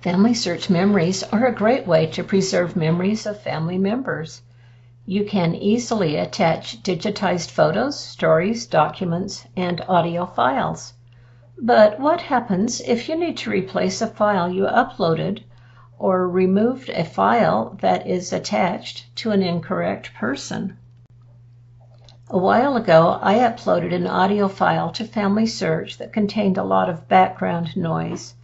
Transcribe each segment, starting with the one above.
FamilySearch Memories are a great way to preserve memories of family members. You can easily attach digitized photos, stories, documents, and audio files. But what happens if you need to replace a file you uploaded or removed a file that is attached to an incorrect person? A while ago, I uploaded an audio file to FamilySearch that contained a lot of background noise.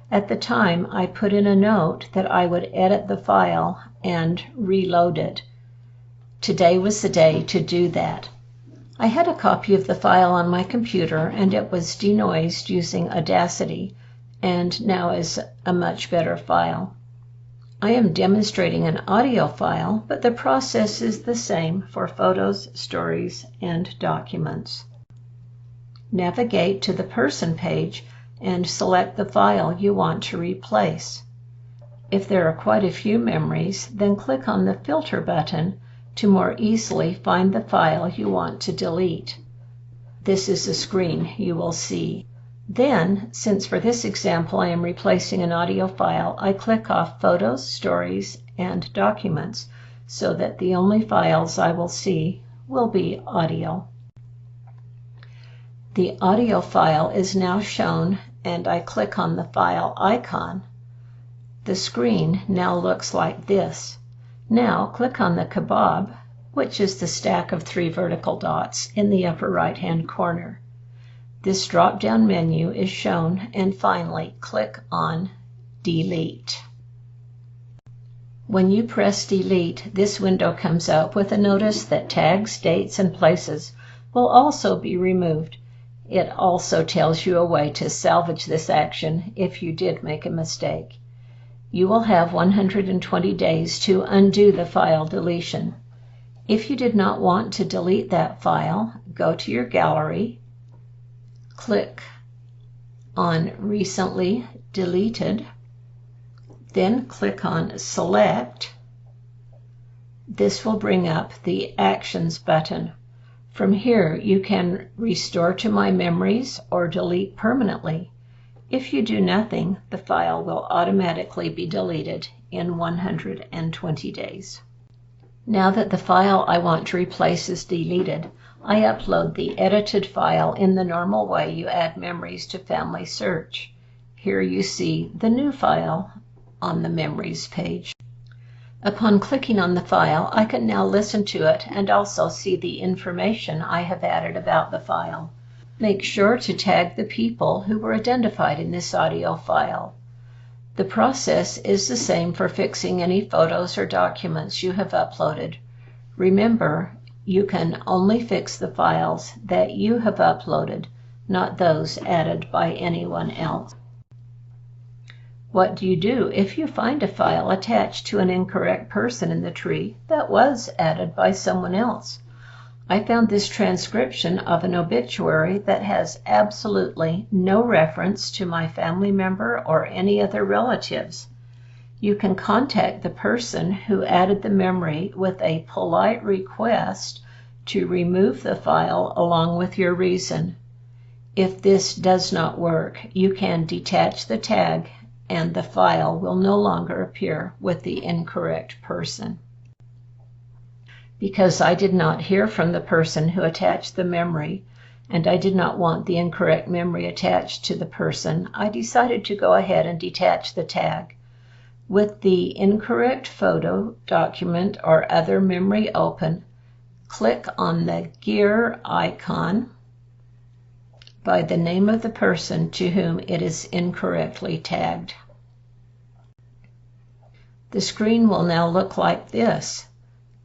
At the time, I put in a note that I would edit the file and reload it. Today was the day to do that. I had a copy of the file on my computer and it was denoised using Audacity and now is a much better file. I am demonstrating an audio file, but the process is the same for photos, stories, and documents. Navigate to the Person page and select the file you want to replace. If there are quite a few memories, then click on the Filter button to more easily find the file you want to delete. This is the screen you will see. Then, since for this example I am replacing an audio file, I click off Photos, Stories, and Documents so that the only files I will see will be audio. The audio file is now shown and I click on the file icon. The screen now looks like this. Now click on the kebab, which is the stack of 3 vertical dots in the upper right-hand corner. This drop-down menu is shown and finally click on Delete. When you press Delete, this window comes up with a notice that tags, dates, and places will also be removed. It also tells you a way to salvage this action if you did make a mistake. You will have 120 days to undo the file deletion. If you did not want to delete that file, go to your gallery, click on Recently Deleted, then click on Select. This will bring up the Actions button. From here, you can restore to My Memories or delete permanently. If you do nothing, the file will automatically be deleted in 120 days. Now that the file I want to replace is deleted, I upload the edited file in the normal way you add memories to FamilySearch. Here you see the new file on the Memories page. Upon clicking on the file, I can now listen to it and also see the information I have added about the file. Make sure to tag the people who were identified in this audio file. The process is the same for fixing any photos or documents you have uploaded. Remember, you can only fix the files that you have uploaded, not those added by anyone else. What do you do if you find a file attached to an incorrect person in the tree that was added by someone else? I found this transcription of an obituary that has absolutely no reference to my family member or any other relatives. You can contact the person who added the memory with a polite request to remove the file along with your reason. If this does not work, you can detach the tag and the file will no longer appear with the incorrect person. Because I did not hear from the person who attached the memory, and I did not want the incorrect memory attached to the person, I decided to go ahead and detach the tag. With the incorrect photo, document, or other memory open, click on the gear icon by the name of the person to whom it is incorrectly tagged. The screen will now look like this.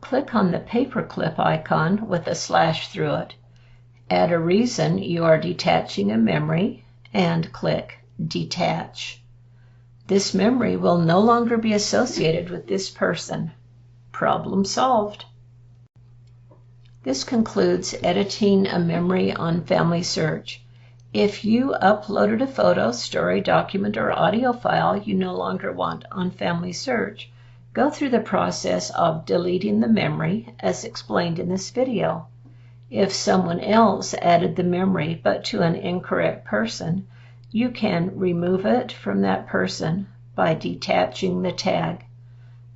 Click on the paperclip icon with a slash through it. Add a reason you are detaching a memory and click Detach. This memory will no longer be associated with this person. Problem solved. This concludes editing a memory on FamilySearch. If you uploaded a photo, story, document, or audio file you no longer want on FamilySearch, go through the process of deleting the memory as explained in this video. If someone else added the memory but to an incorrect person, you can remove it from that person by detaching the tag.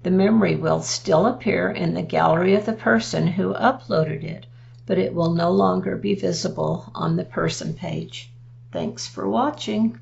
The memory will still appear in the gallery of the person who uploaded it, but it will no longer be visible on the person page. Thanks for watching.